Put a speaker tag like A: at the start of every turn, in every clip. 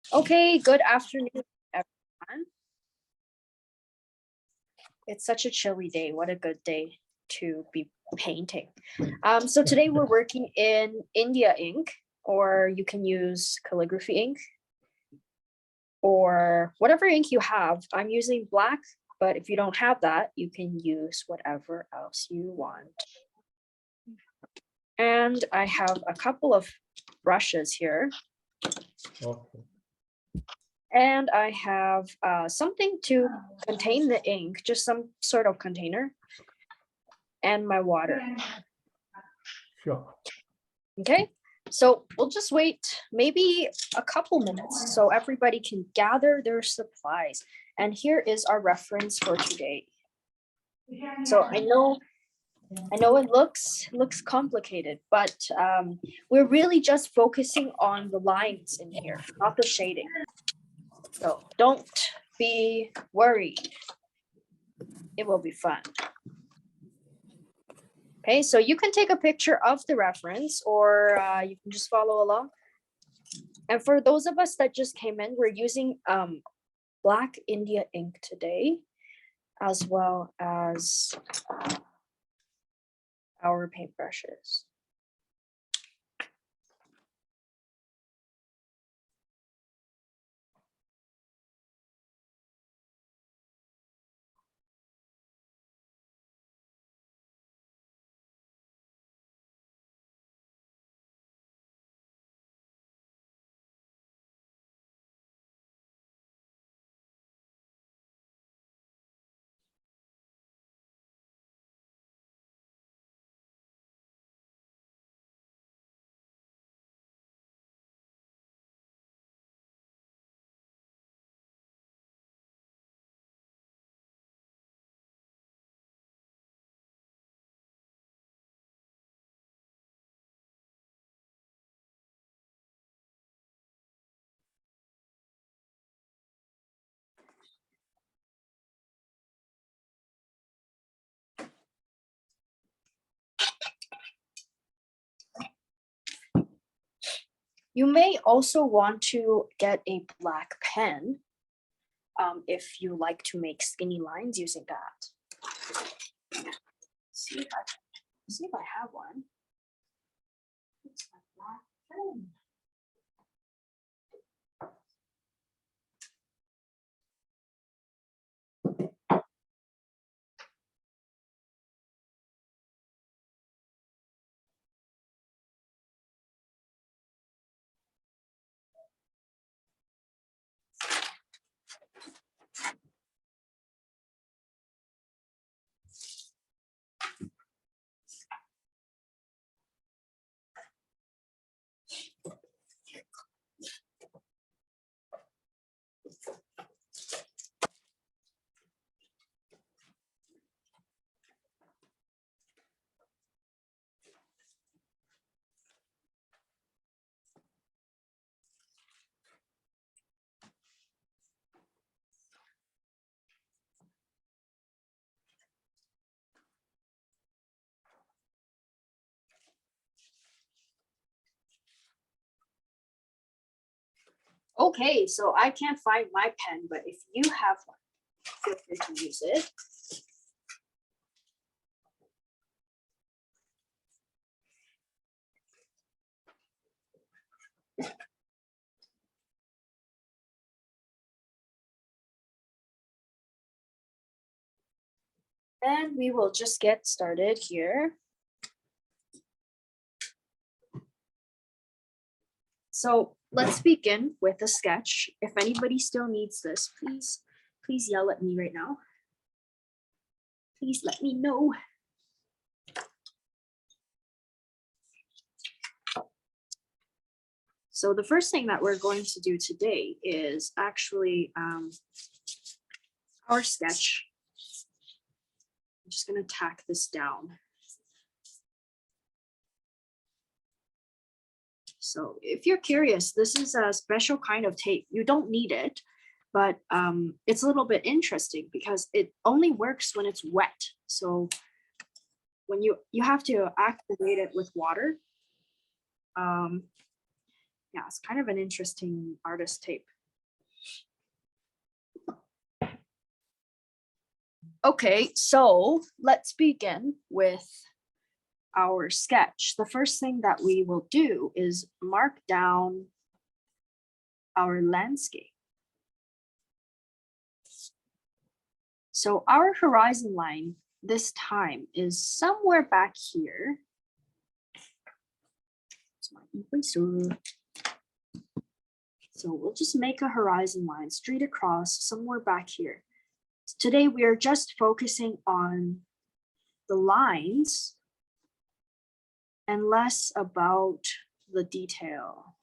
A: Okay, good afternoon, everyone. It's such a chilly day. What a good day to be painting. So today we're working in India ink, or you can use calligraphy ink, or whatever ink you have. I'm using black, but if you don't have that, you can use whatever else you want. And I have a couple of brushes here.
B: Okay.
A: And I have something to contain the ink, just some sort of container, and my water.
B: Sure.
A: Okay, so we'll just wait maybe a couple minutes so everybody can gather their supplies. And here is our reference for today. So I know it looks complicated, but we're really just focusing on the lines in here, not the shading. So don't be worried. It will be fun. Okay, so you can take a picture of the reference, or you can just follow along. And for those of us that just came in, we're using Black India ink today, as well as our paintbrushes. You may also want to get a black pen if you like to make skinny lines using that. See if I have one. It's my black pen. Okay, so I can't find my pen, but if you have one, feel free to use it. And we will just get started here. So let's begin with a sketch. If anybody still needs this, please yell at me right now. Please let me know. So the first thing that we're going to do today is actually our sketch. I'm just going to tack this down. So if you're curious, this is a special kind of tape. You don't need it, but it's a little bit interesting because it only works when it's wet. So when you have to activate it with water. Yeah, it's kind of an interesting artist tape. Okay, so let's begin with our sketch. The first thing that we will do is mark down our landscape. So our horizon line this time is somewhere back here. So we'll just make a horizon line straight across somewhere back here. Today we are just focusing on the lines and less about the detail.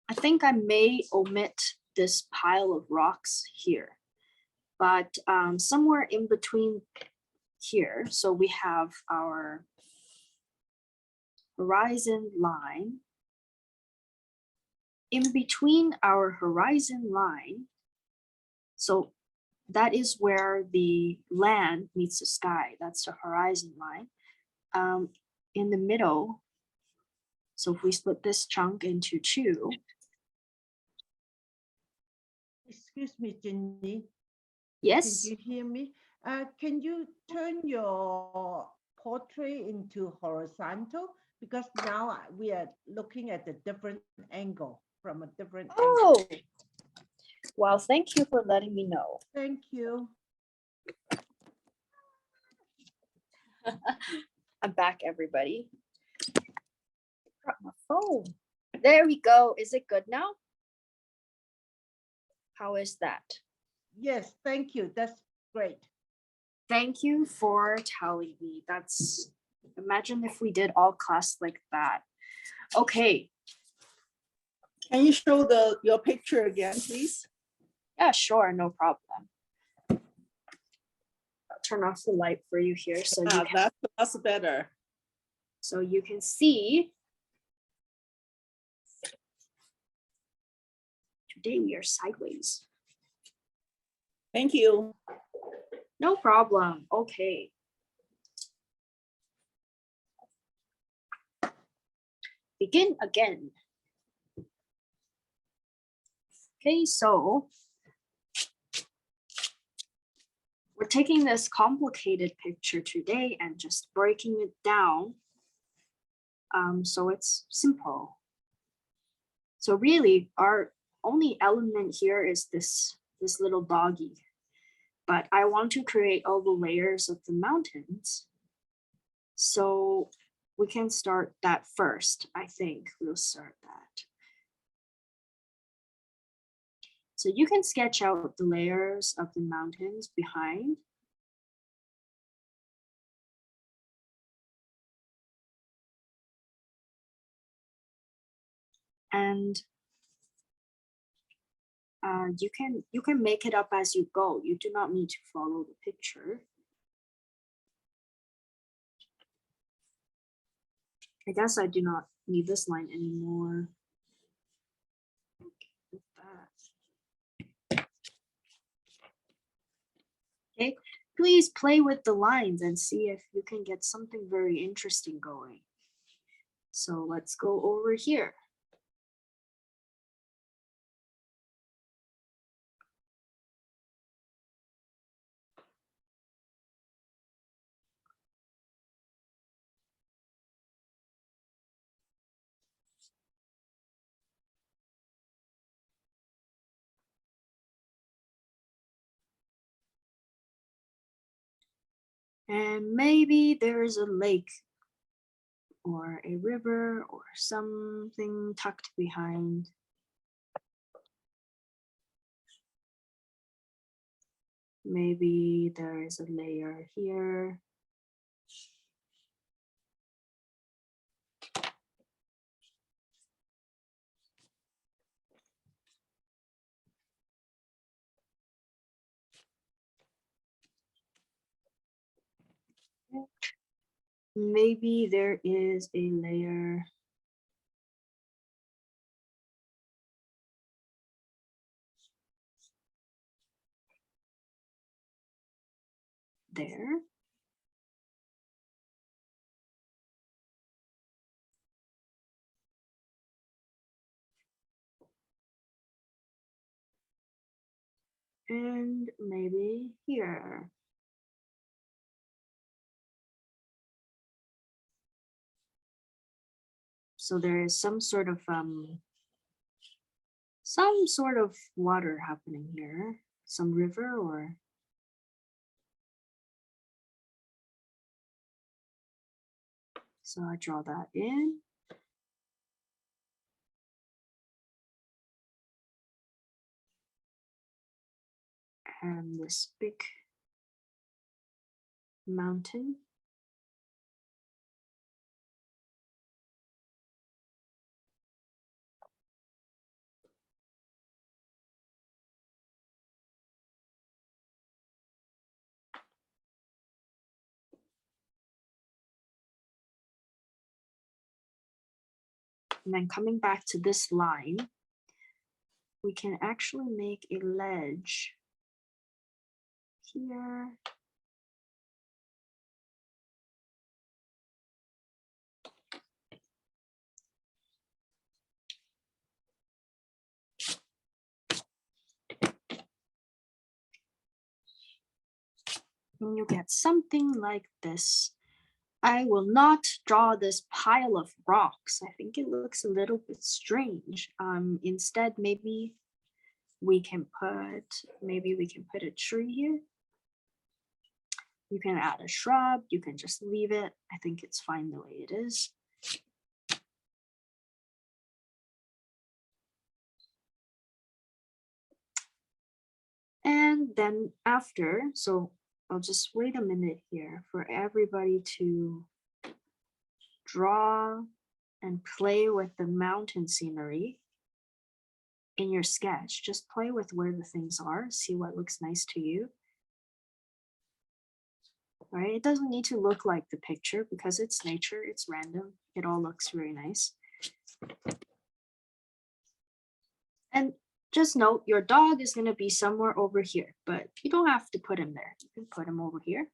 A: I think I may omit this pile of rocks here, but somewhere in between here, so we have our horizon line. In between our horizon line, so that is where the land meets the sky. That's the horizon line. In the middle, so if we split this chunk into two.
C: Excuse me, Jenny.
A: Yes.
C: Can you hear me? Can you turn your portrait into horizontal? Because now we are looking at a different angle, from a different
A: Oh,
C: angle.
A: well, thank you for letting me know.
C: Thank you.
A: I'm back, everybody. Got my phone. There we go. Is it good now? How is that?
C: Yes, thank you. That's great.
A: Thank you for telling me. That's, imagine if we did all class like that. Okay,
D: Can you show your picture again, please?
A: yeah, sure, no problem. I'll turn off the light for you here so you can,
D: That's better.
A: so you can see. Today we are sideways.
D: Thank you.
A: No problem. Okay. Begin again. Okay, so we're taking this complicated picture today and just breaking it down. So it's simple. So really our only element here is this little doggy. But I want to create all the layers of the mountains. So we can start that first. I think we'll start that. So you can sketch out the layers of the mountains behind. And you can make it up as you go. You do not need to follow the picture. I guess I do not need this line anymore. Okay, please play with the lines and see if you can get something very interesting going. So let's go over here. And maybe there's a lake or a river or something tucked behind. Maybe there is a layer here. maybe there is a layer there. And maybe here. So there is some sort of water happening here, some river or so I draw that in. And this big mountain. And then coming back to this line, we can actually make a ledge here. And you get something like this. I will not draw this pile of rocks. I think it looks a little bit strange. Instead, maybe we can put a tree here. You can add a shrub, you can just leave it. I think it's fine the way it is. And then after, so I'll just wait a minute here for everybody to draw and play with the mountain scenery in your sketch. Just play with where the things are, see what looks nice to you. All right, it doesn't need to look like the picture because it's nature, it's random. It all looks very nice. And just note your dog is going to be somewhere over here, but you don't have to put him there. You can put him over here.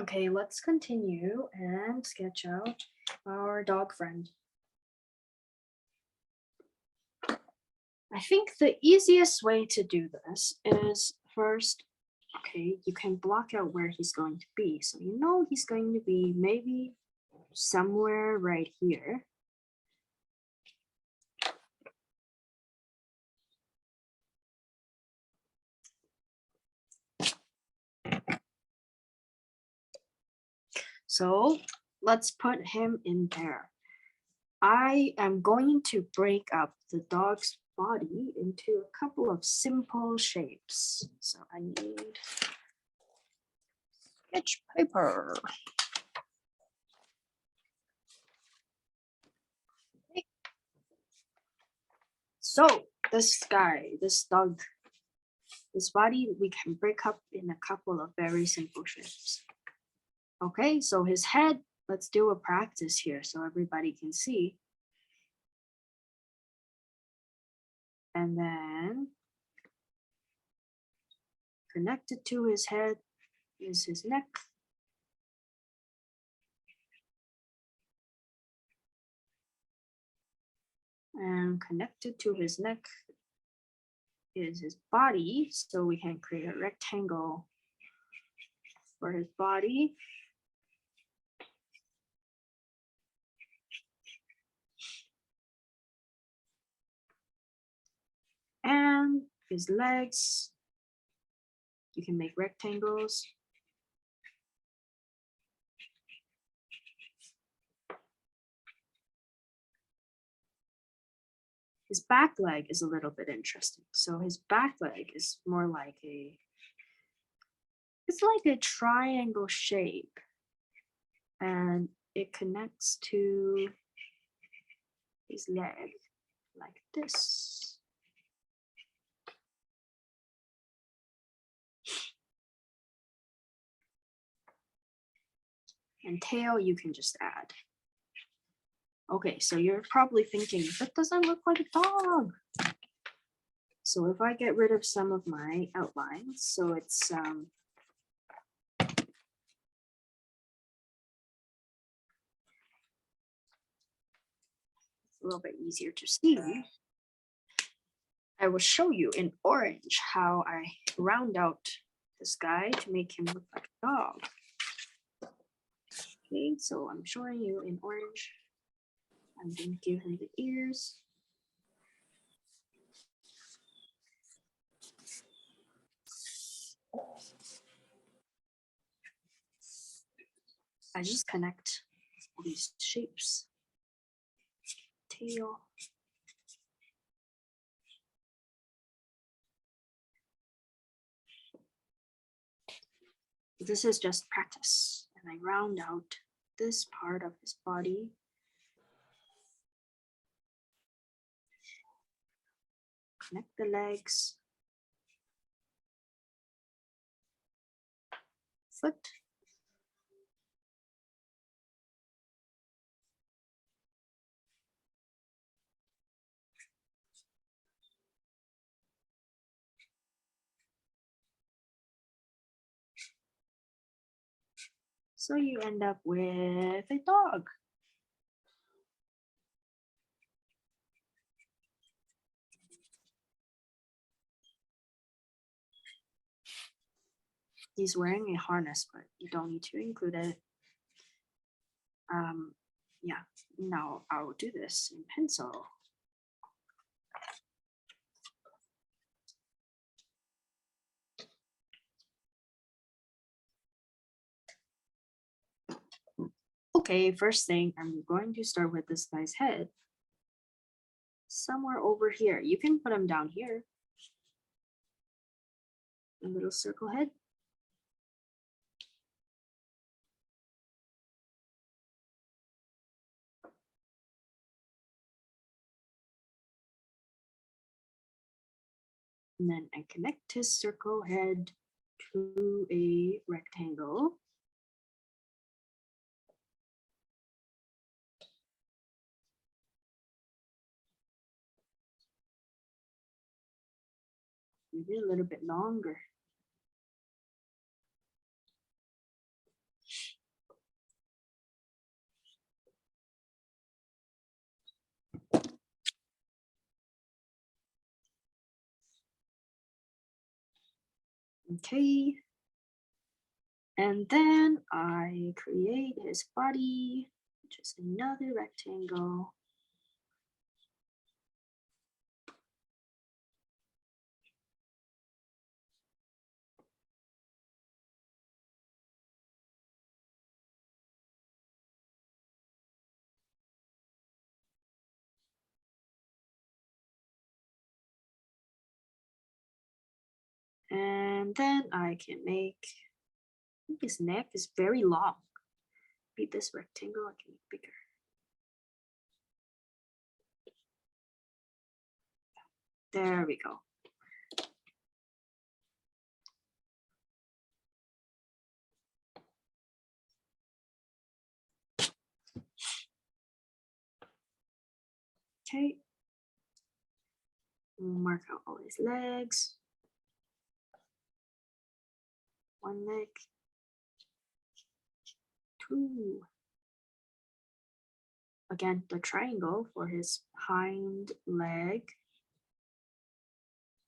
A: Okay, let's continue and sketch out our dog friend. I think the easiest way to do this is first, okay, you can block out where he's going to be. So you know he's going to be maybe somewhere right here. So let's put him in there. I am going to break up the dog's body into a couple of simple shapes. So I need sketch paper. Okay. So this guy, this dog, this body, we can break up in a couple of very simple shapes. Okay, so his head, let's do a practice here so everybody can see. And then connected to his head is his neck. And connected to his neck is his body. So we can create a rectangle for his body. And his legs, you can make rectangles. His back leg is a little bit interesting. So his back leg is more like it's like a triangle shape. And it connects to his leg like this. And tail you can just add. Okay, so you're probably thinking, that doesn't look like a dog. So if I get rid of some of my outlines, so it's a little bit easier to see, I will show you in orange how I round out this guy to make him look like a dog. Okay, so I'm showing you in orange. I'm going to give him the ears. I just connect all these shapes. Tail. This is just practice. And I round out this part of his body. Connect the legs. Foot. So you end up with a dog. He's wearing a harness, but you don't need to include it. Yeah, now I will do this in pencil. Okay, first thing, I'm going to start with this guy's head. Somewhere over here. You can put him down here. A little circle head. And then I connect his circle head to a rectangle. Maybe a little bit longer. Okay. And then I create his body, which is another rectangle. And then I can make, I think his neck is very long. Maybe this rectangle I can make bigger. There we go. Okay. Mark out all his legs. One leg. Two. Again, the triangle for his hind leg.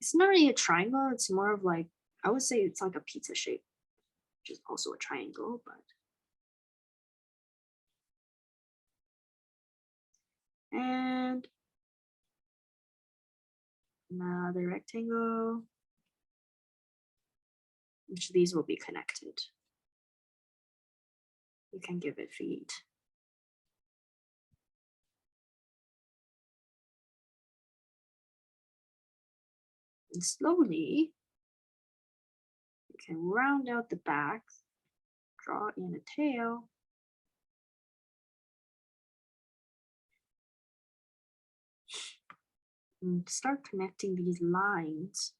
A: It's not really a triangle, it's more of like, I would say it's like a pizza shape, which is also a triangle, but. And another rectangle, which these will be connected. You can give it feet. And slowly, you can round out the back, draw in a tail. And start connecting these lines.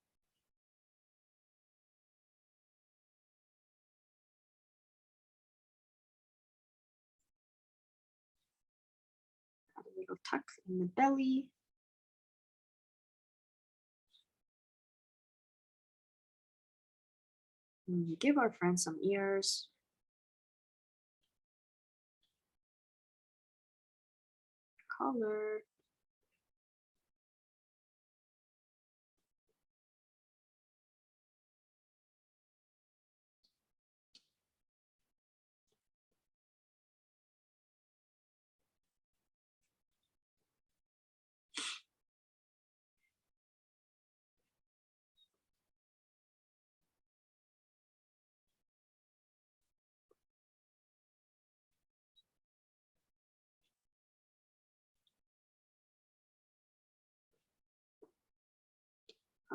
A: Add a little tuck in the belly. And give our friend some ears. Color.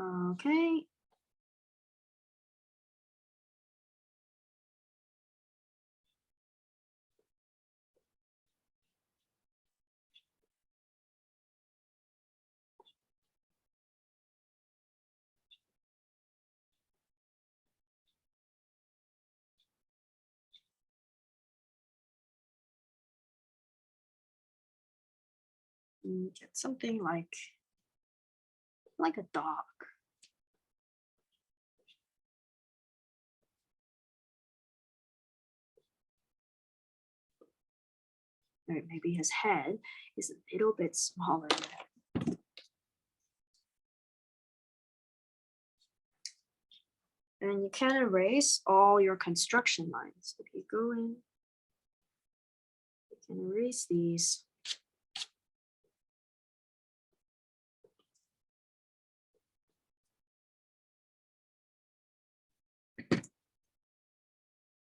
A: Okay. Get something like a dog. Or maybe his head is a little bit smaller. And you can erase all your construction lines. If you go in, you can erase these.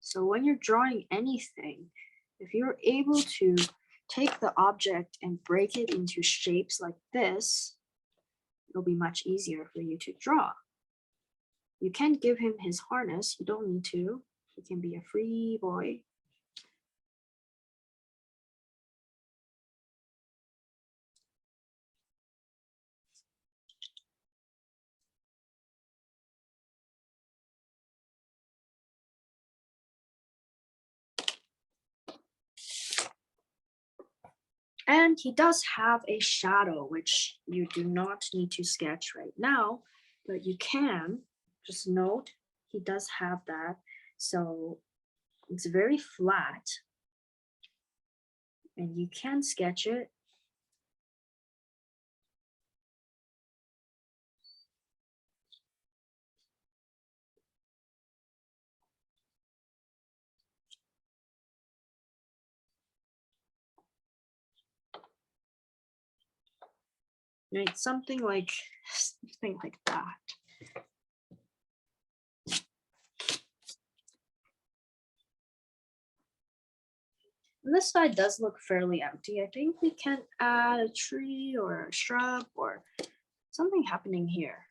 A: So when you're drawing anything, if you're able to take the object and break it into shapes like this, it'll be much easier for you to draw. You can give him his harness, you don't need to. He can be a free boy. And he does have a shadow, which you do not need to sketch right now, but you can just note he does have that. So it's very flat and you can sketch it. Right, something like that. And this side does look fairly empty. I think we can add a tree or a shrub or something happening here.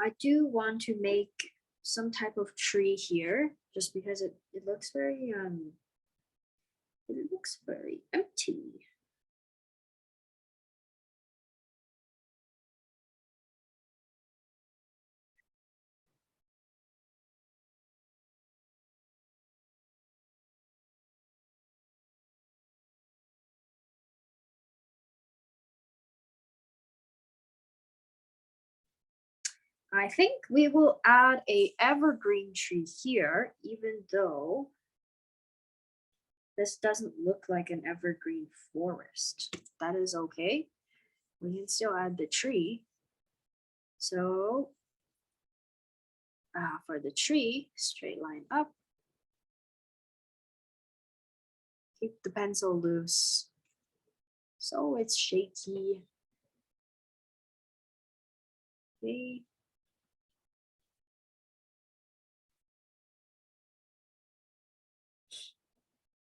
A: I do want to make some type of tree here just because it looks very empty. I think we will add a evergreen tree here, even though this doesn't look like an evergreen forest. That is okay. We can still add the tree. So for the tree, straight line up. Keep the pencil loose. So it's shaky. Okay.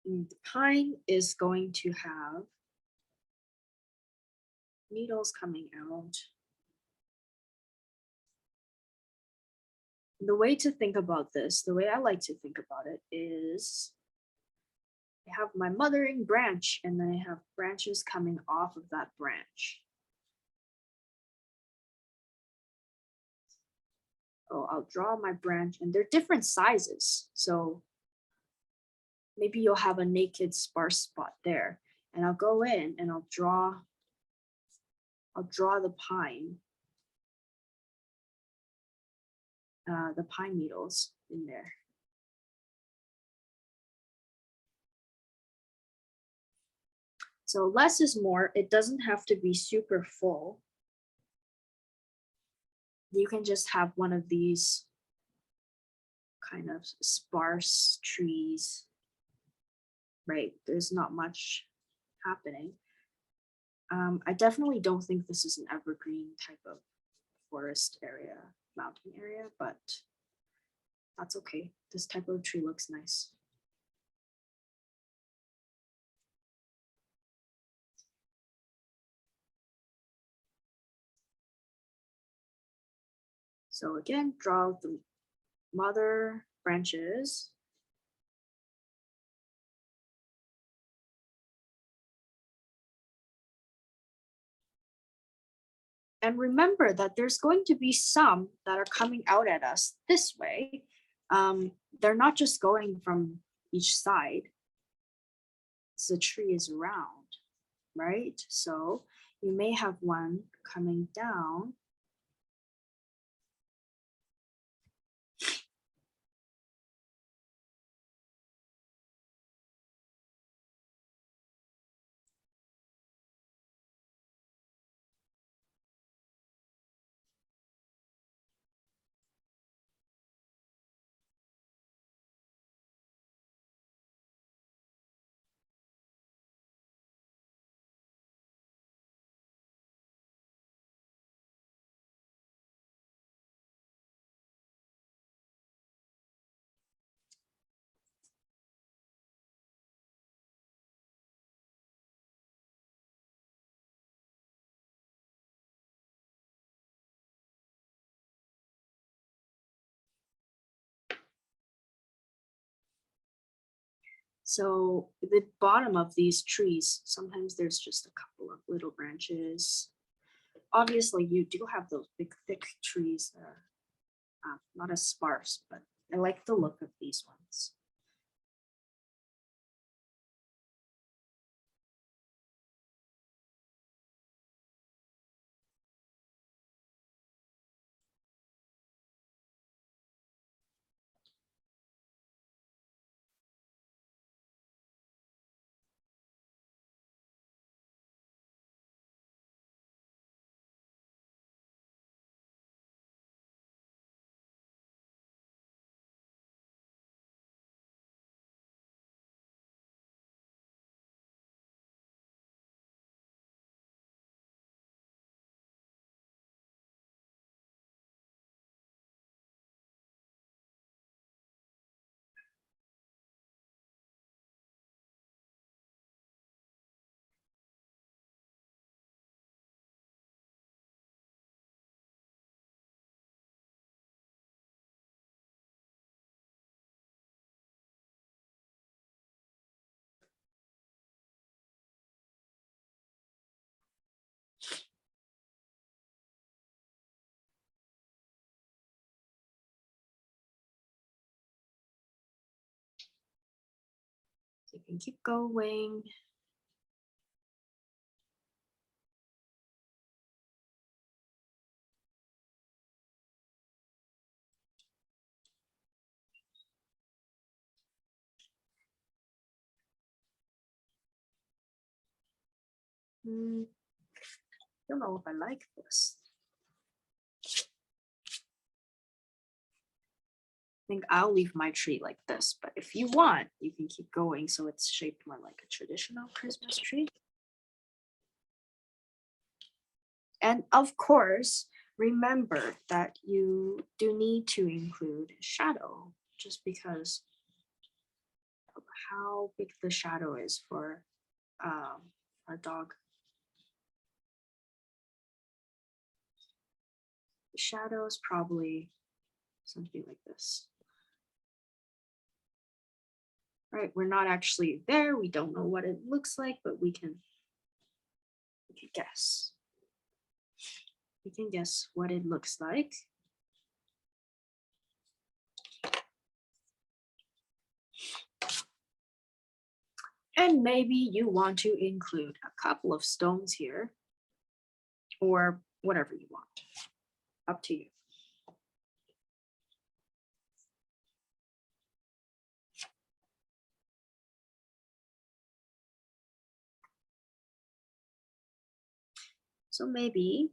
A: And the pine is going to have needles coming out. The way to think about this, the way I like to think about it is I have my mothering branch and then I have branches coming off of that branch. Oh, I'll draw my branch and they're different sizes. So maybe you'll have a naked sparse spot there and I'll go in and I'll draw the pine needles in there. So less is more. It doesn't have to be super full. You can just have one of these kind of sparse trees, right? There's not much happening. I definitely don't think this is an evergreen type of forest area, mountain area, but that's okay. This type of tree looks nice. So again, draw the mother branches. And remember that there's going to be some that are coming out at us this way. They're not just going from each side. The tree is round, right? So you may have one coming down. So the bottom of these trees, sometimes there's just a couple of little branches. Obviously, you do have those big, thick trees that are not as sparse, but I like the look of these ones. So you can keep going. Don't know if I like this. I think I'll leave my tree like this, but if you want, you can keep going so it's shaped more like a traditional Christmas tree. And of course, remember that you do need to include shadow just because of how big the shadow is for a dog. The shadow is probably something like this. Right, we're not actually there. We don't know what it looks like, but we can guess. We can guess what it looks like. And maybe you want to include a couple of stones here or whatever you want. Up to you. So maybe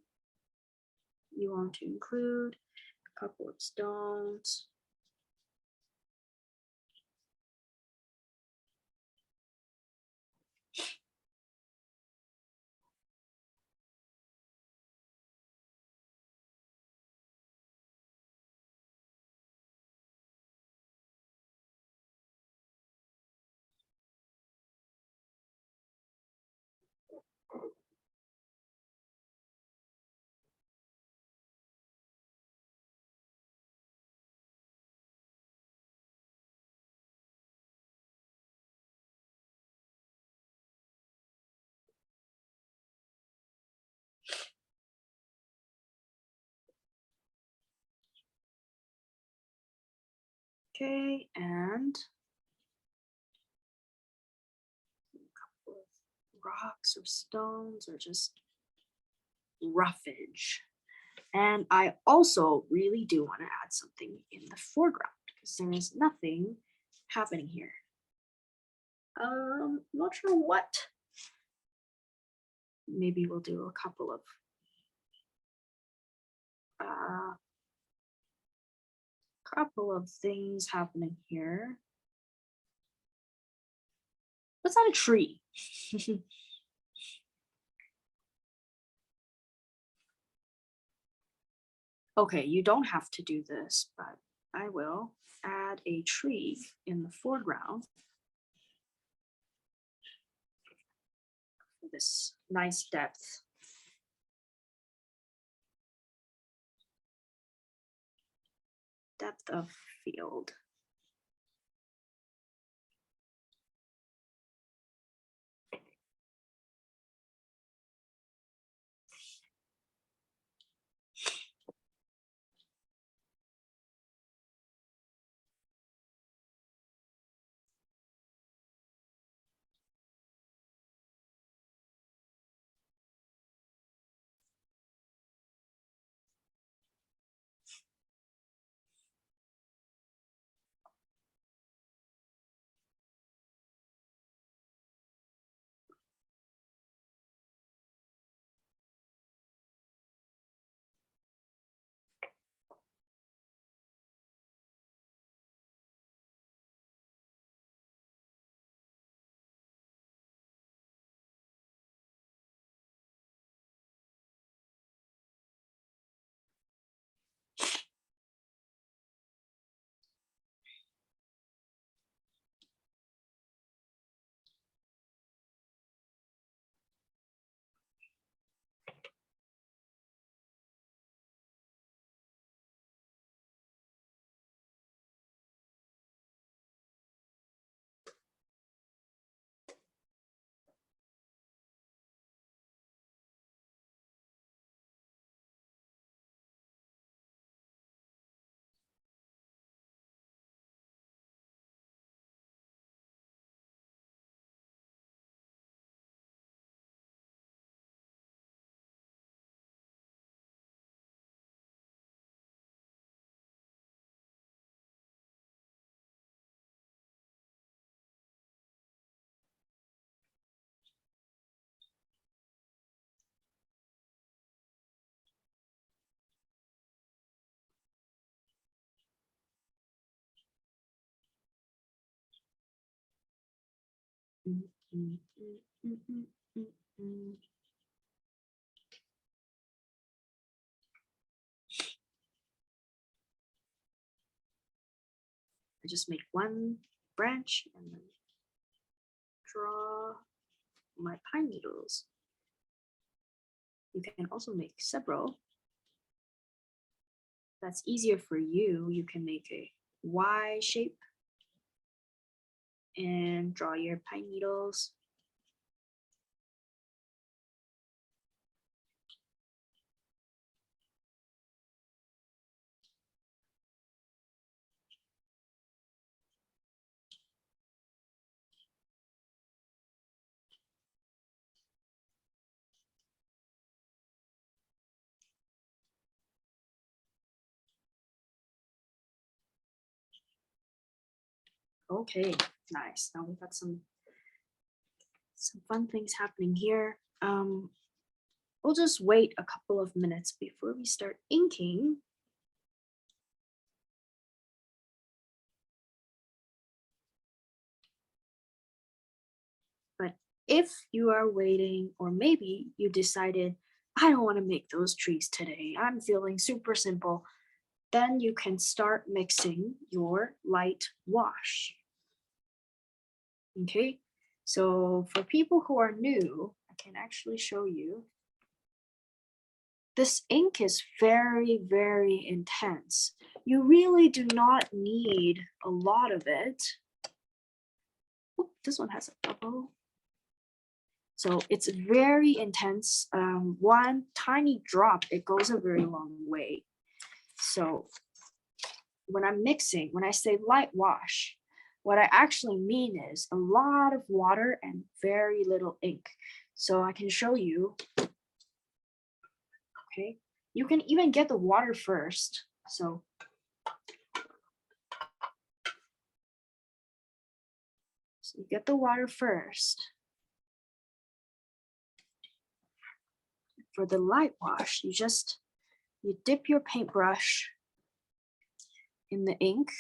A: you want to include a couple of stones. Okay, and a couple of rocks or stones or just roughage. And I also really do want to add something in the foreground because there is nothing happening here. Not sure what. Maybe we'll do a couple of things happening here. That's not a tree. Okay, you don't have to do this, but I will add a tree in the foreground for this nice depth. Depth of field. I just make one branch and then draw my pine needles. You can also make several. That's easier for you. You can make a Y shape and draw your pine needles. Okay, nice. Now we've got some fun things happening here. We'll just wait a couple of minutes before we start inking. But if you are waiting, or maybe you decided, I don't want to make those trees today, I'm feeling super simple, then you can start mixing your light wash. Okay, so for people who are new, I can actually show you. This ink is very, very intense. You really do not need a lot of it. Oop, this one has a bubble. So it's very intense. One tiny drop, it goes a very long way. So when I'm mixing, when I say light wash, what I actually mean is a lot of water and very little ink. So I can show you. Okay, you can even get the water first. So you get the water first. For the light wash, you dip your paintbrush in the ink.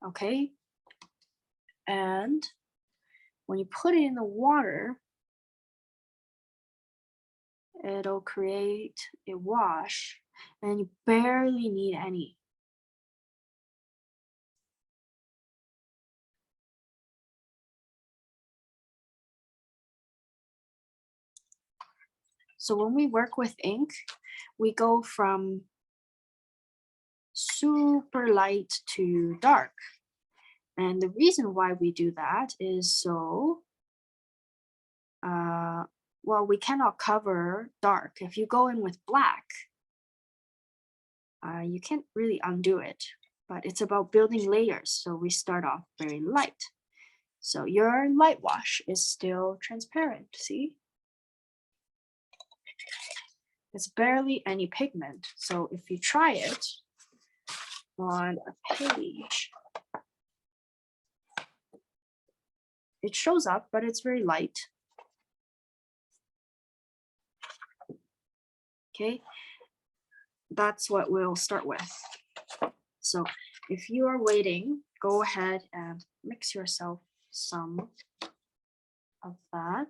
A: Okay, and when you put it in the water, it'll create a wash, and you barely need any. So when we work with ink, we go from super light to dark. And the reason why we do that is so, well, we cannot cover dark. If you go in with black, you can't really undo it, but it's about building layers. So we start off very light. So your light wash is still transparent, see? It's barely any pigment. So if you try it on a page, it shows up, but it's very light. Okay, that's what we'll start with. So if you are waiting, go ahead and mix yourself some of that.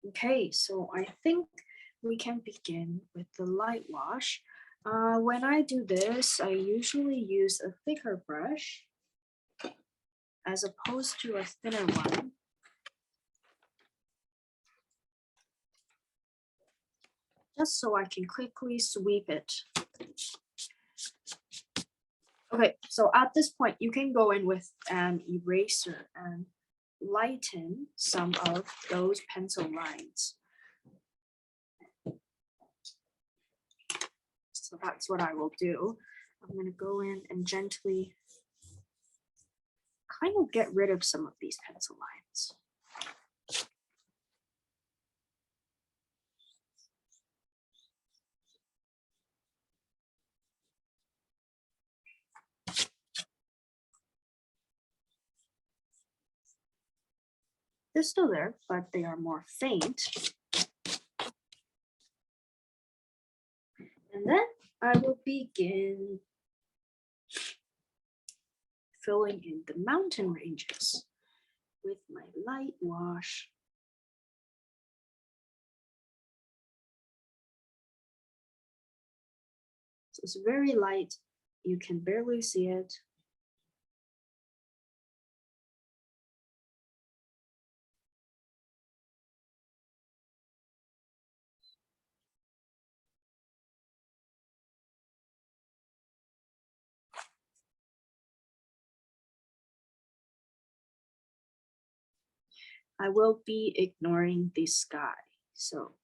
A: Okay, so I think we can begin with the light wash. When I do this, I usually use a thicker brush as opposed to a thinner one. Just so I can quickly sweep it. Okay, so at this point, you can go in with an eraser and lighten some of those pencil lines. So that's what I will do. I'm going to go in and gently kind of get rid of some of these pencil lines. They're still there, but they are more faint. And then I will begin filling in the mountain ranges with my light wash. So it's very light. You can barely see it. I will be ignoring the sky. So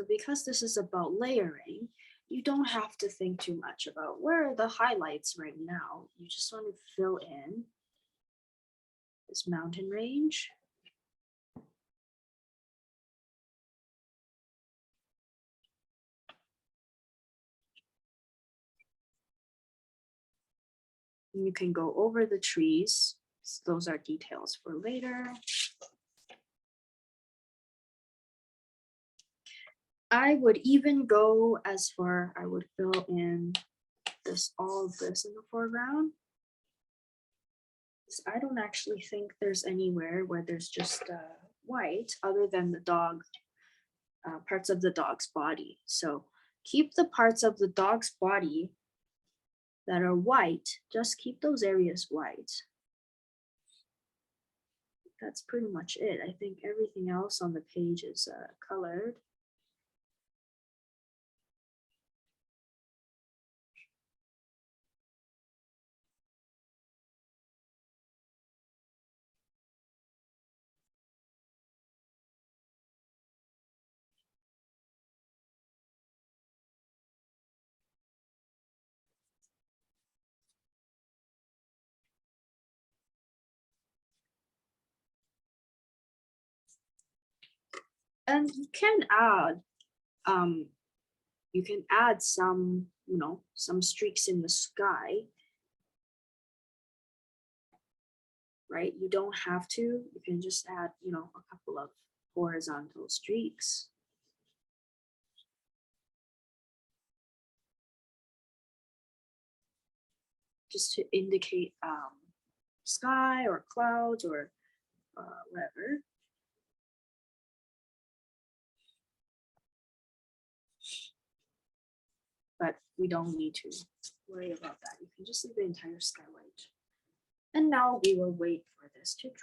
A: because this is about layering, you don't have to think too much about where are the highlights right now. You just want to fill in this mountain range. And you can go over the trees. So those are details for later. I would even go as far, I would fill in all of this in the foreground. I don't actually think there's anywhere where there's just white other than the dog, parts of the dog's body. So keep the parts of the dog's body that are white, just keep those areas white. That's pretty much it. I think everything else on the page is colored. And you can add some, some streaks in the sky, right? You don't have to, you can just add, a couple of horizontal streaks. Just to indicate sky or clouds or whatever. But we don't need to worry about that. You can just leave the entire sky white. And now we will wait for this to dry.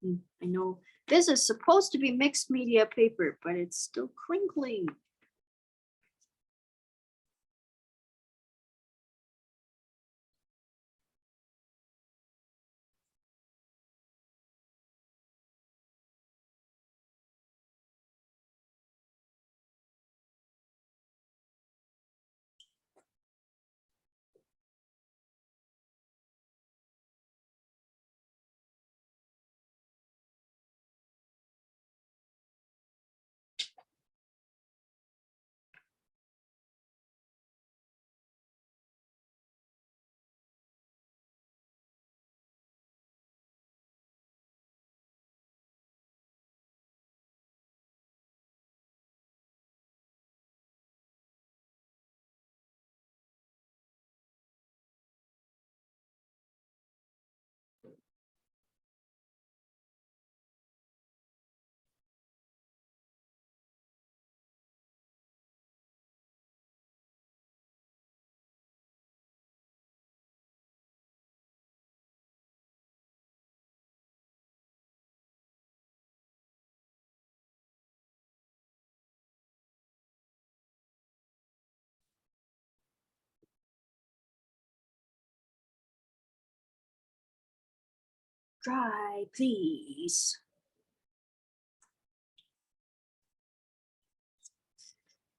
A: I know this is supposed to be mixed media paper, but it's still crinkling. Dry, please.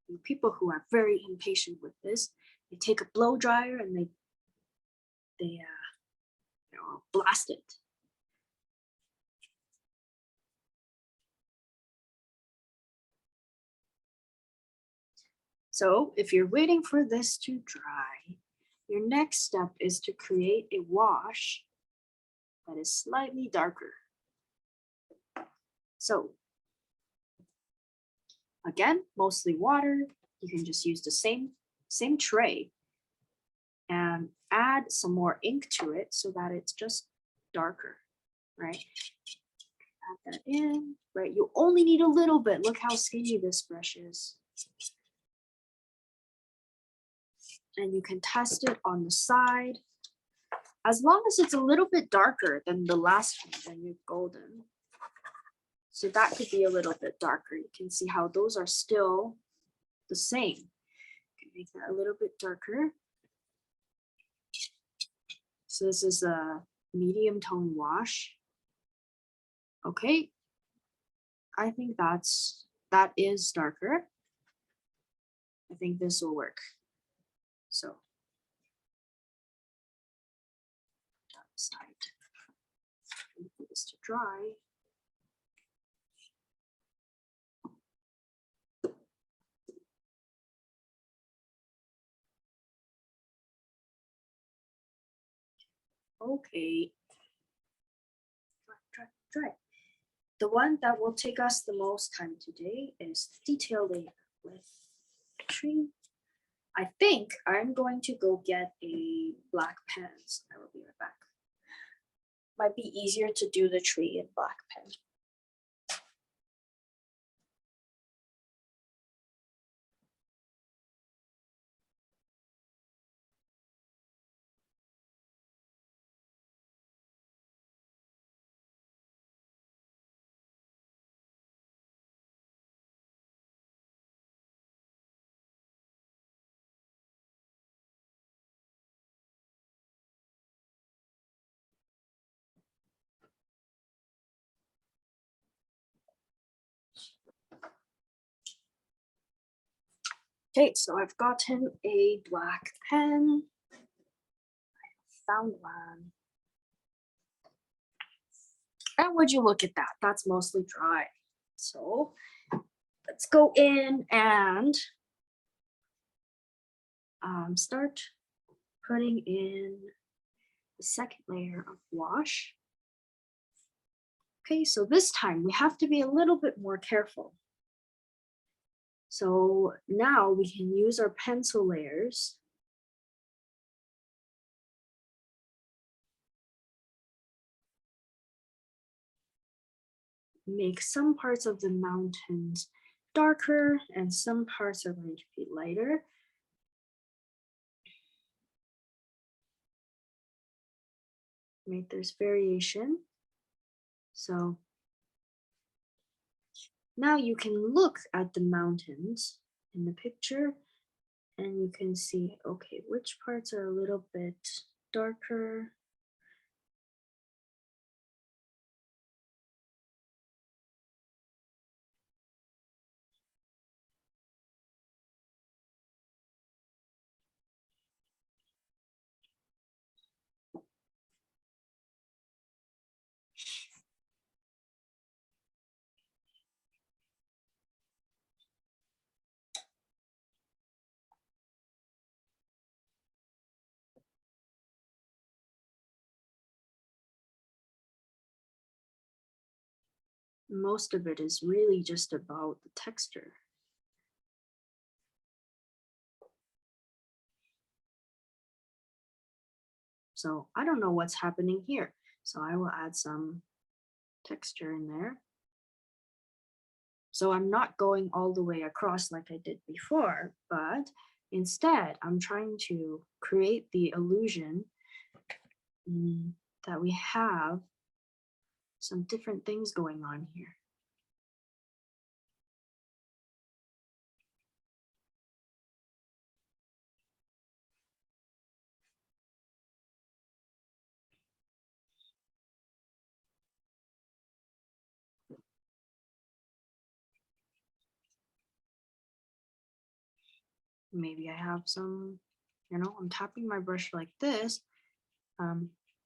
A: And people who are very impatient with this, they take a blow dryer and they blast it. So if you're waiting for this to dry, your next step is to create a wash that is slightly darker. So again, mostly water. You can just use the same tray and add some more ink to it so that it's just darker, right? Add that in, right? You only need a little bit. Look how skinny this brush is. And you can test it on the side. As long as it's a little bit darker than the last one, then you're golden. So that could be a little bit darker. You can see how those are still the same. You can make that a little bit darker. So this is a medium tone wash. Okay. I think that is darker. I think this will work. So side. Put this to dry. Okay. Dry. The one that will take us the most time today is detail layer with tree. I think I'm going to go get a black pen. So I will be right back. Might be easier to do the tree in black pen. Okay, so I've gotten a black pen. I found one. And would you look at that? That's mostly dry. So let's go in and start putting in the second layer of wash. Okay, so this time we have to be a little bit more careful. So now we can use our pencil layers. Make some parts of the mountains darker and some parts are going to be lighter. Right, there's variation. So now you can look at the mountains in the picture and you can see, okay, which parts are a little bit darker. Most of it is really just about the texture. So I don't know what's happening here. So I will add some texture in there. So I'm not going all the way across like I did before, but instead I'm trying to create the illusion that we have some different things going on here. Maybe I have some, I'm tapping my brush like this,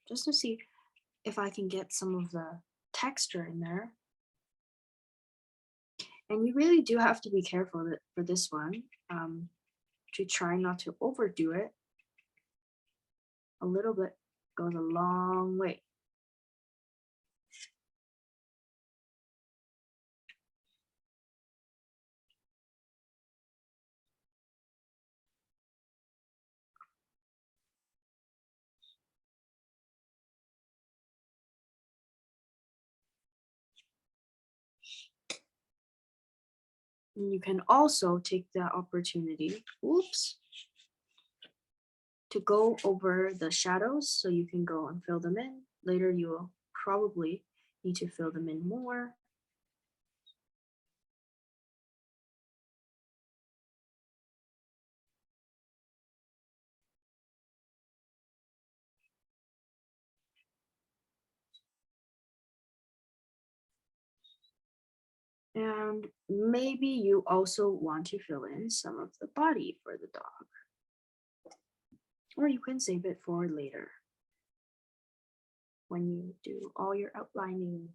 A: just to see if I can get some of the texture in there. And you really do have to be careful for this one, to try not to overdo it. A little bit goes a long way. And you can also take the opportunity, to go over the shadows so you can go and fill them in. Later, you will probably need to fill them in more. And maybe you also want to fill in some of the body for the dog. Or you can save it for later when you do all your outlining.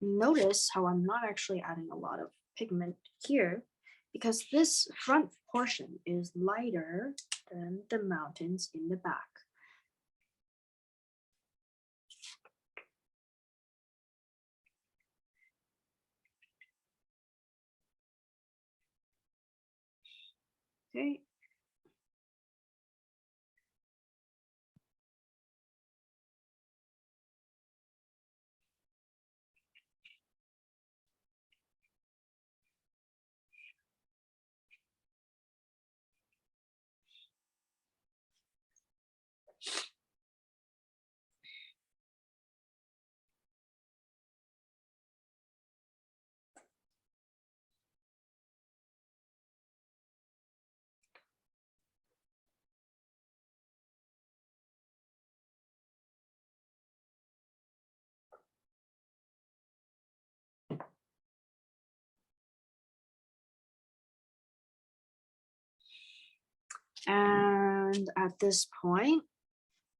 A: Notice how I'm not actually adding a lot of pigment here because this front portion is lighter than the mountains in the back. Okay. And at this point,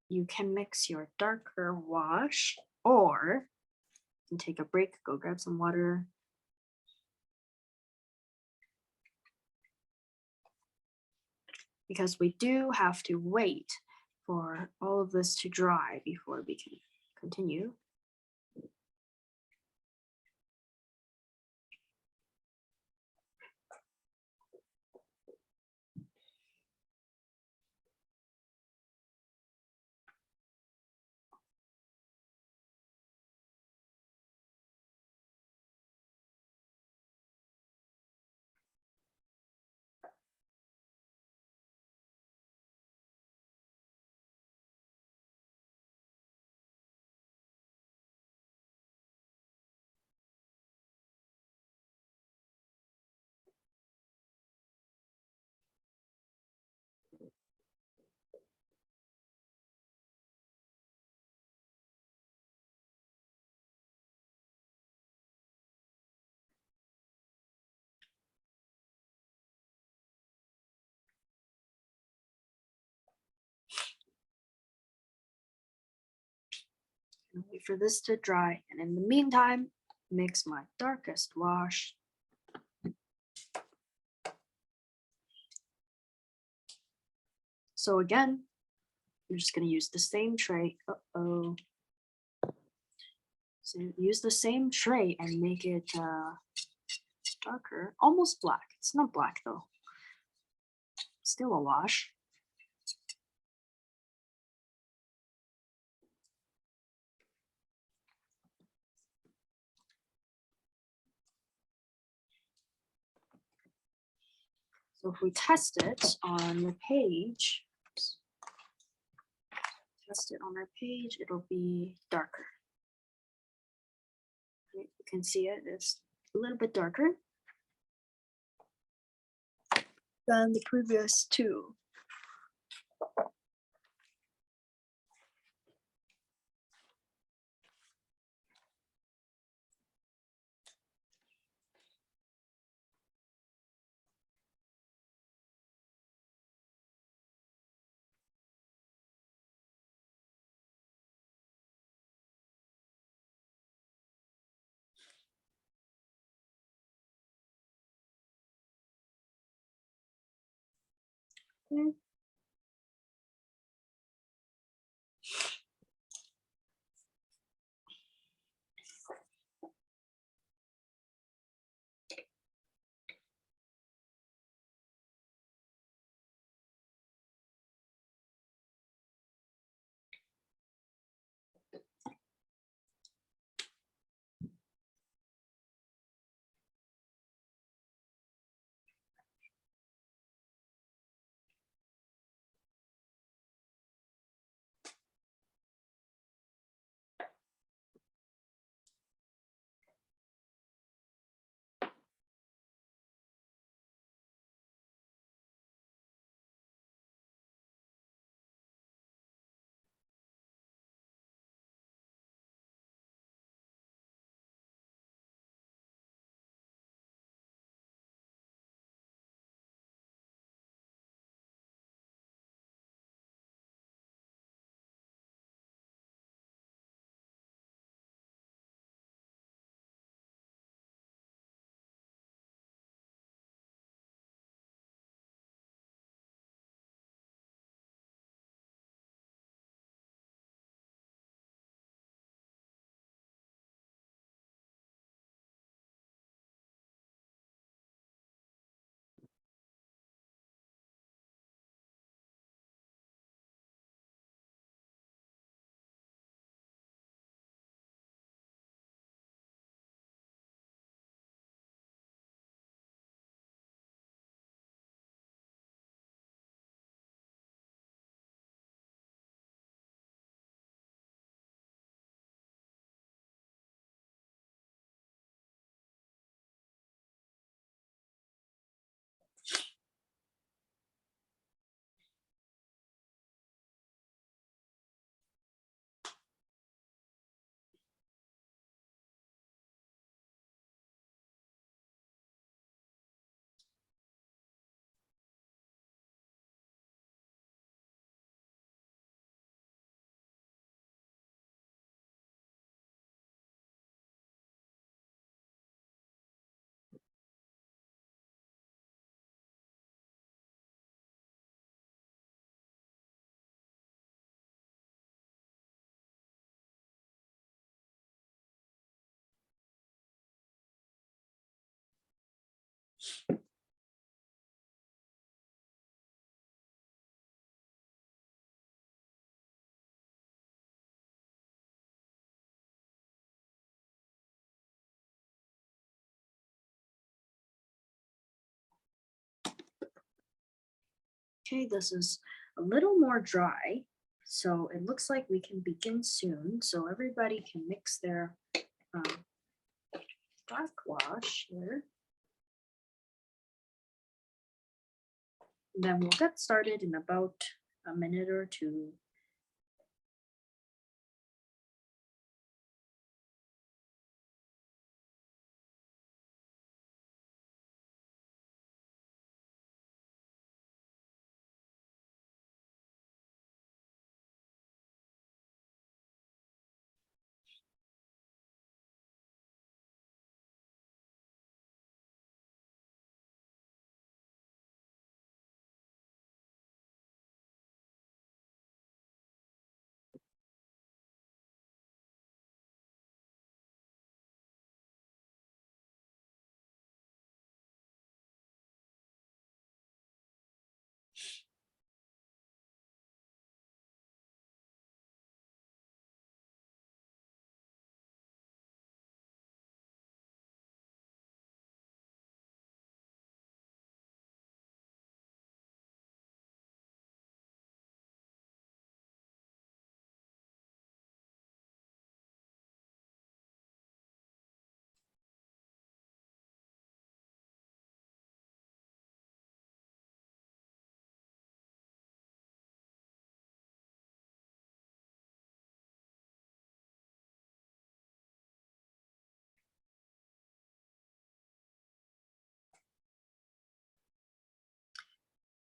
A: you can mix your darker wash, or you can take a break, go grab some water. Because we do have to wait for all of this to dry before we can continue. And wait for this to dry. And in the meantime, mix my darkest wash. So again, I'm just going to use the same tray. Uh-oh. So use the same tray and make it darker, almost black. It's not black though. Still a wash. So if we test it on the page, test it on our page, it'll be darker. You can see it, it's a little bit darker than the previous two. Okay. Okay, this is a little more dry, so it looks like we can begin soon. So everybody can mix their um, dark wash here. Then we'll get started in about a minute or two.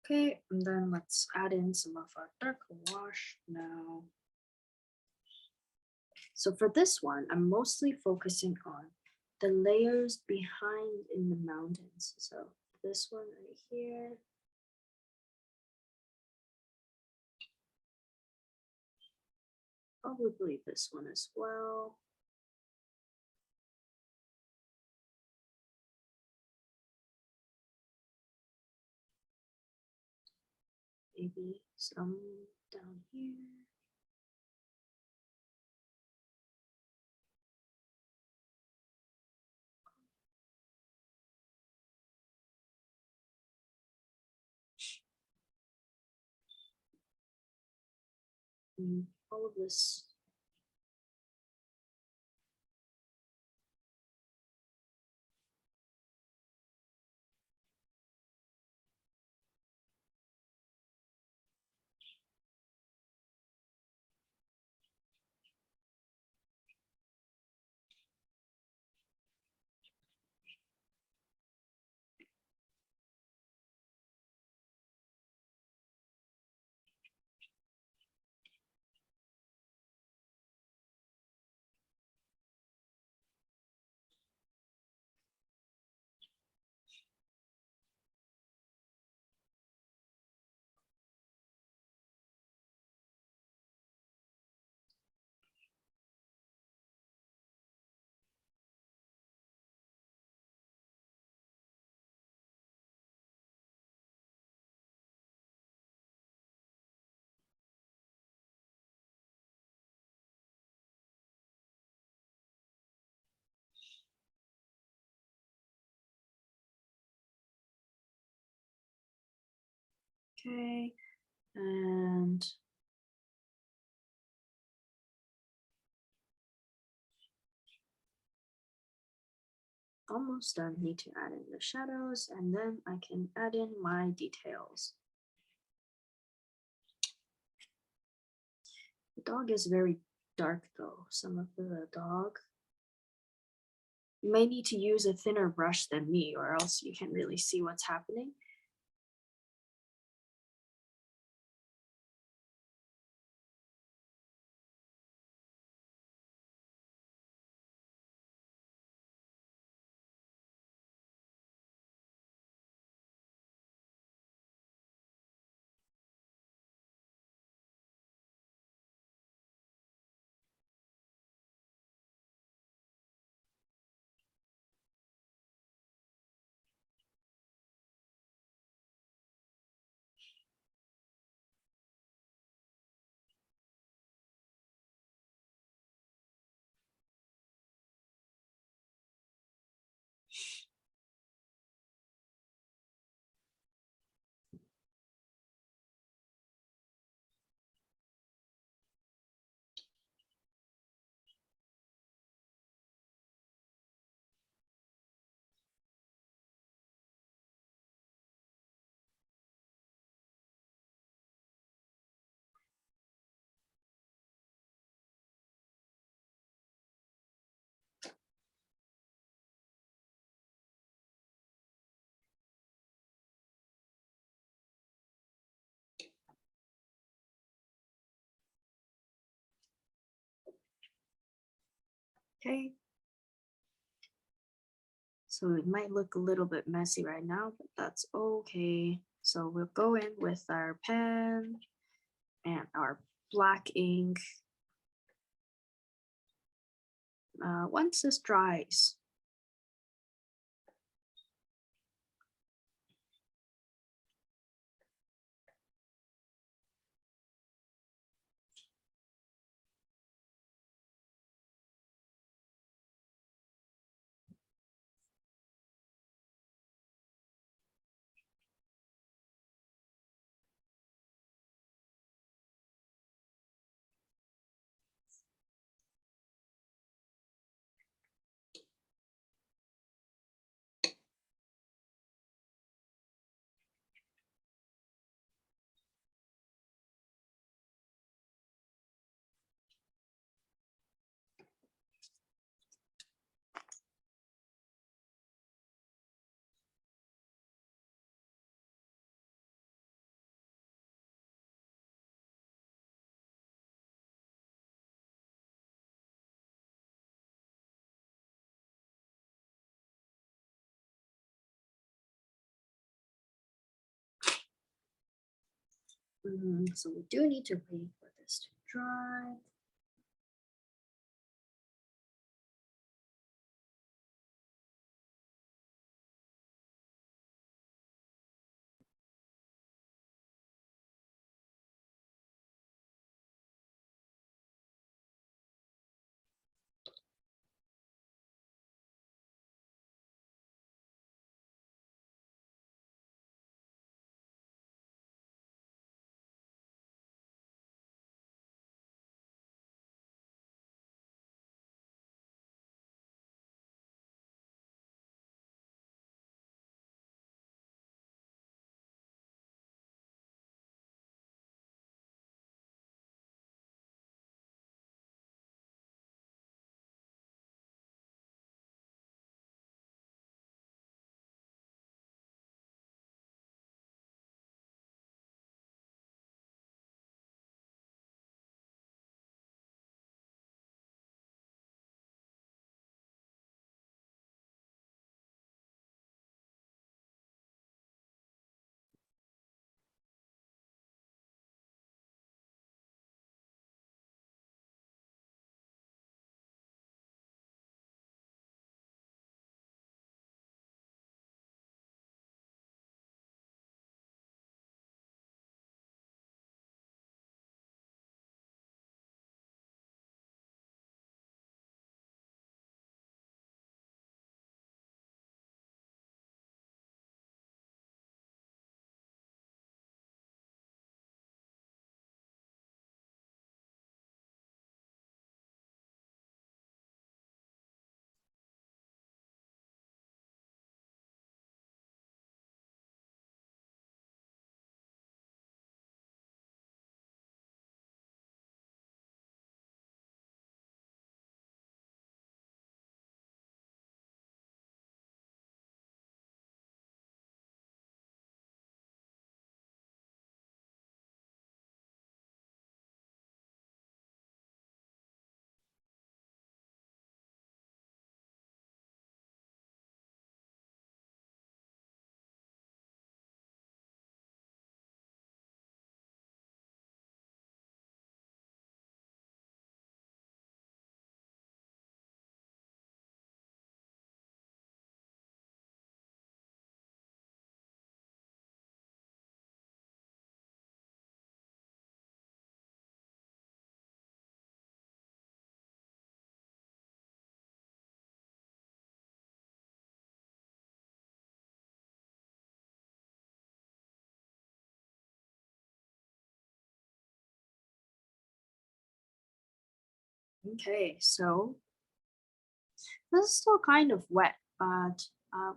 A: Okay, and then let's add in some of our dark wash now. So for this one, I'm mostly focusing on the layers behind in the mountains. So this one right here. Probably this one as well. Maybe some down here. All of this. Okay, and almost done. Need to add in the shadows, and then I can add in my details. The dog is very dark though. Some of the dog. You may need to use a thinner brush than me, or else you can't really see what's happening. Okay. So it might look a little bit messy right now, but that's okay. So we'll go in with our pen and our black ink. Once this dries, so we do need to wait for this to dry. Okay, so this is still kind of wet, but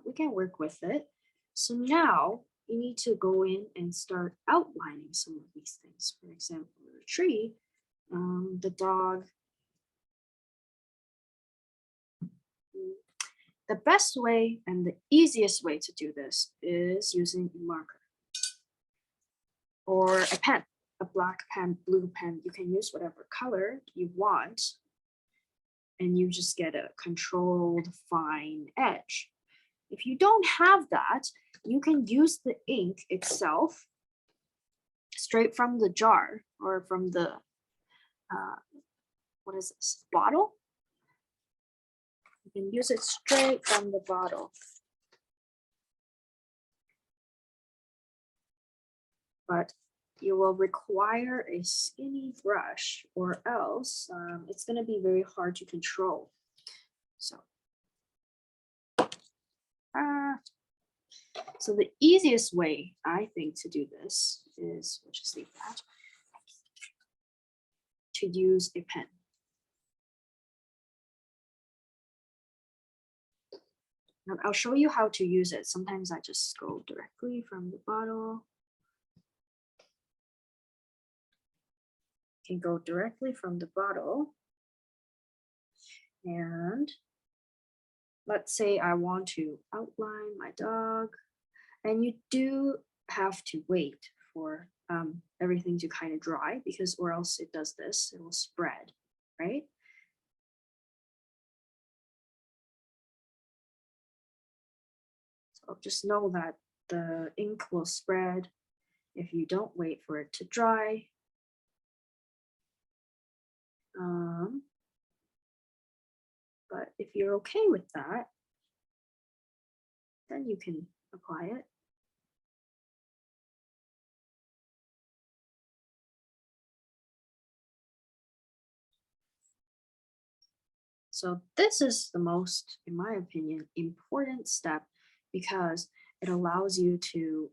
A: we can work with it. So now you need to go in and start outlining some of these things. For example, the tree, the dog. The best way and the easiest way to do this is using a marker or a pen, a black pen, blue pen. You can use whatever color you want. and you just get a controlled fine edge. If you don't have that, you can use the ink itself straight from the jar or from the, what is this, bottle? You can use it straight from the bottle. But you will require a skinny brush or else it's going to be very hard to control. So, so the easiest way I think to do this is, we'll just leave that, to use a pen. And I'll show you how to use it. Sometimes I just go directly from the bottle. Can go directly from the bottle. And let's say I want to outline my dog, and you do have to wait for everything to kind of dry, because or else it does this, it will spread, right? So just know that the ink will spread if you don't wait for it to dry. But if you're okay with that, then you can apply it. So this is the most, in my opinion, important step, because it allows you to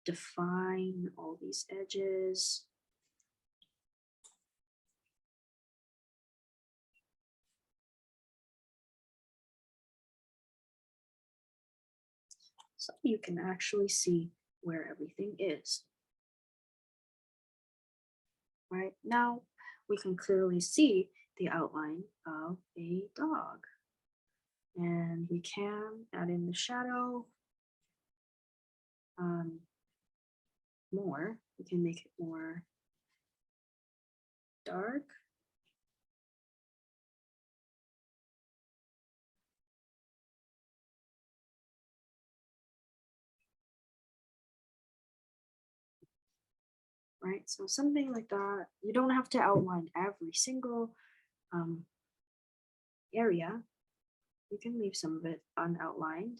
A: define all these edges. So you can actually see where everything is. Right now, we can clearly see the outline of a dog. And we can add in the shadow more. We can make it more dark. Right, so something like that. You don't have to outline every single area. You can leave some of it unoutlined.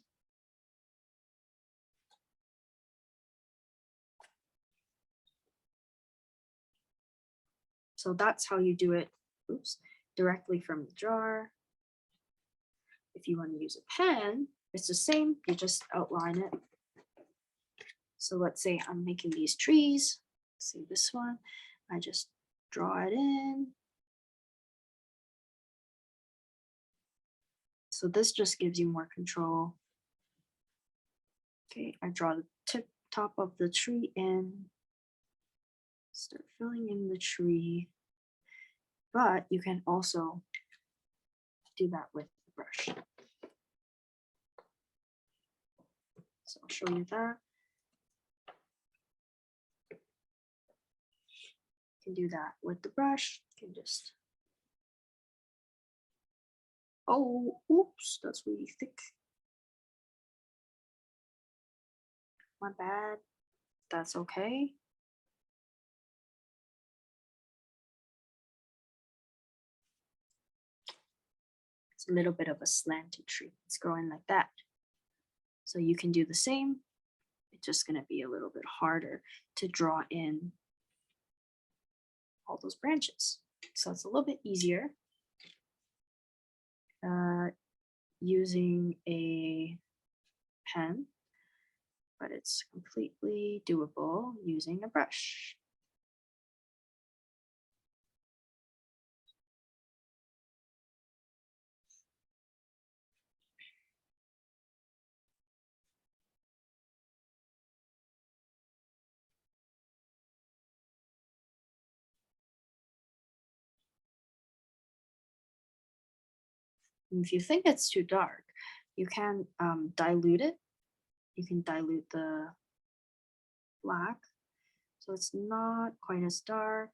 A: So that's how you do it, oops, directly from the jar. If you want to use a pen, it's the same, you just outline it. So let's say I'm making these trees. See this one, I just draw it in. So this just gives you more control. Okay, I draw the top of the tree in. Start filling in the tree. But you can also do that with the brush. So I'll show you that. You can do that with the brush. You can just, oh, oops, that's really thick. My bad. That's okay. It's a little bit of a slanted tree. It's growing like that. So you can do the same. It's just going to be a little bit harder to draw in all those branches. So it's a little bit easier using a pen, but it's completely doable using a brush. If you think it's too dark, you can dilute it. You can dilute the black, so it's not quite as dark.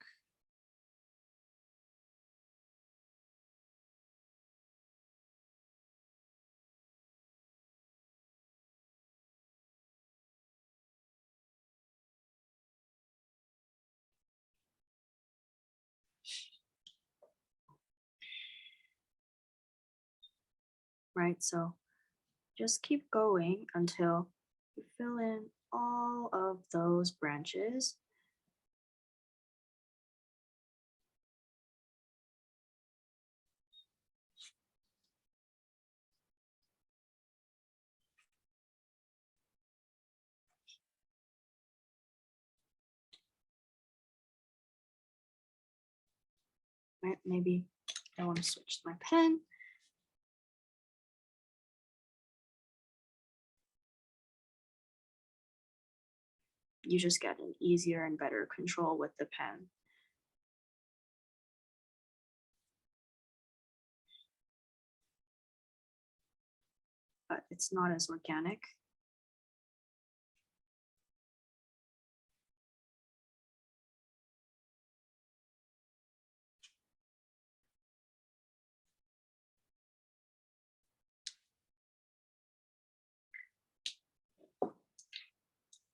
A: right? So just keep going until you fill in all of those branches. Right, maybe I want to switch my pen. You just get an easier and better control with the pen. But it's not as organic.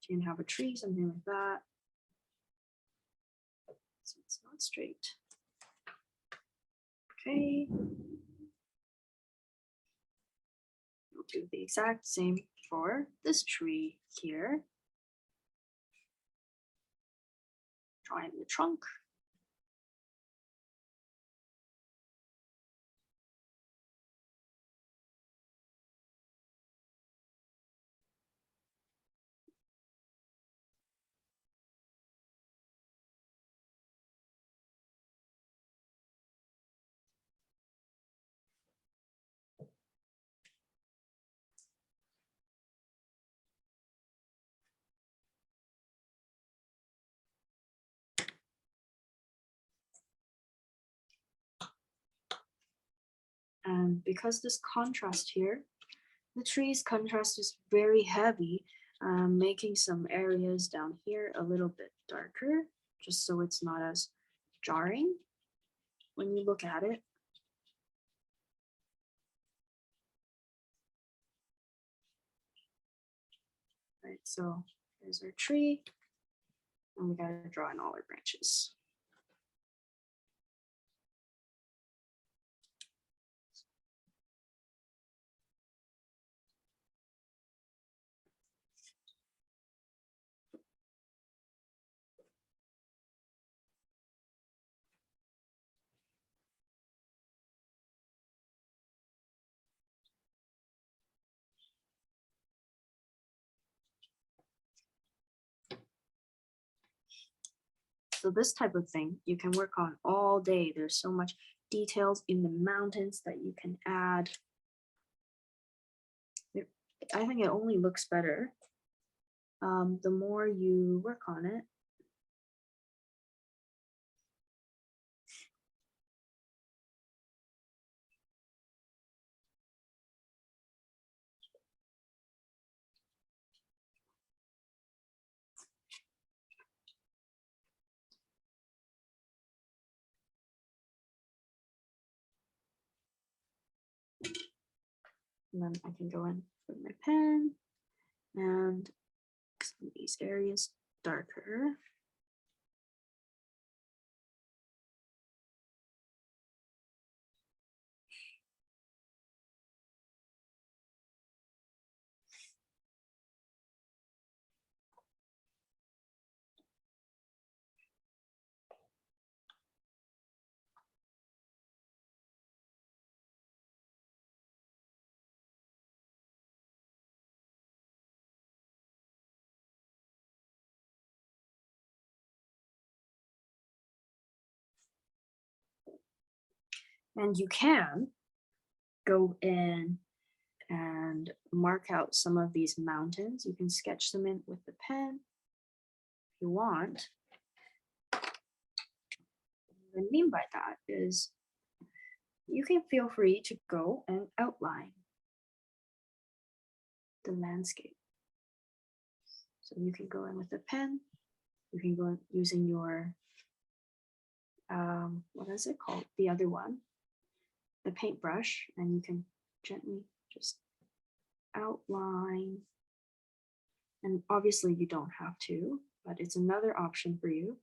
A: You can have a tree, something like that. So it's not straight. Okay. We'll do the exact same for this tree here. Draw in the trunk. And because this contrast here, the tree's contrast is very heavy, making some areas down here a little bit darker, just so it's not as jarring when you look at it. Right, so here's our tree, and we gotta draw in all our branches. So this type of thing you can work on all day. There's so much details in the mountains that you can add. I think it only looks better the more you work on it. And then I can go in with my pen and make some of these areas darker. And you can go in and mark out some of these mountains. You can sketch them in with the pen if you want. What I mean by that is you can feel free to go and outline the landscape. So you can go in with a pen, you can go in using your, what is it called? The other one, the paintbrush, and you can gently just outline. And obviously you don't have to, but it's another option for you.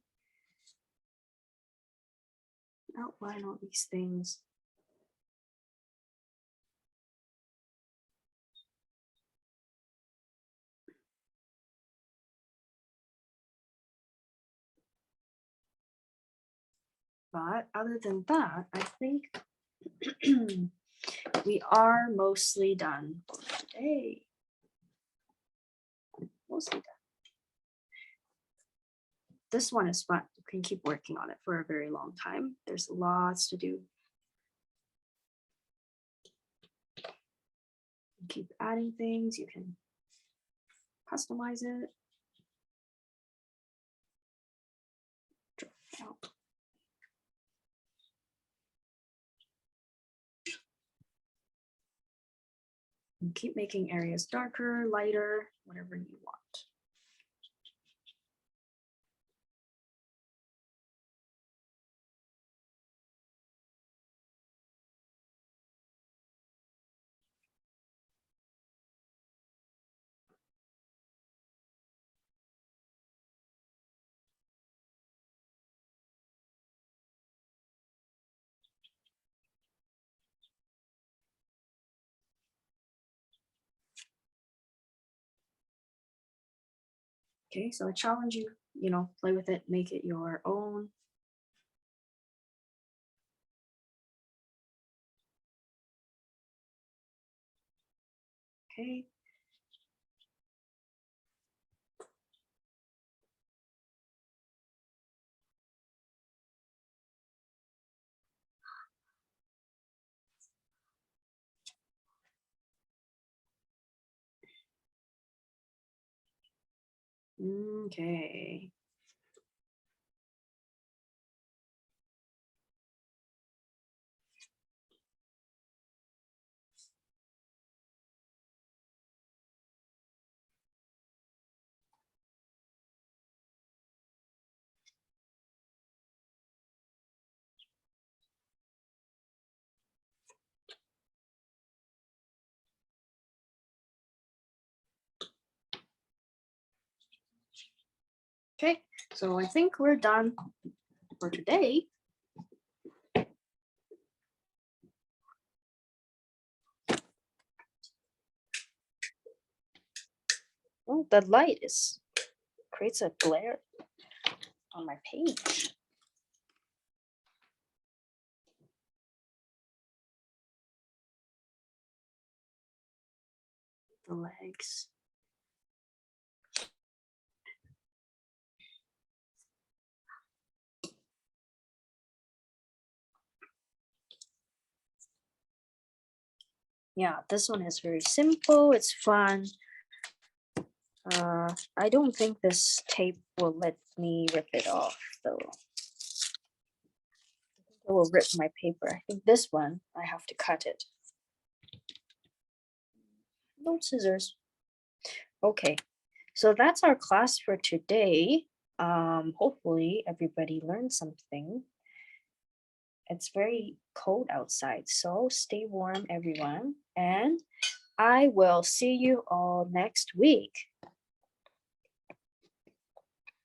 A: Outline all these things. But other than that, I think we are mostly done for today. Mostly done. This one is fun. You can keep working on it for a very long time. There's lots to do. Keep adding things. You can customize it. Drag it out. And keep making areas darker, lighter, whatever you want. Okay, so I challenge you, play with it, make it your own. Okay. Okay. Okay, so I think we're done for today. Oh, the light creates a glare on my page. The legs. Yeah, this one is very simple. It's fun. I don't think this tape will let me rip it off, though. It will rip my paper. I think this one, I have to cut it. No scissors. Okay, so that's our class for today. Hopefully everybody learned something. It's very cold outside, so stay warm, everyone. And I will see you all next week.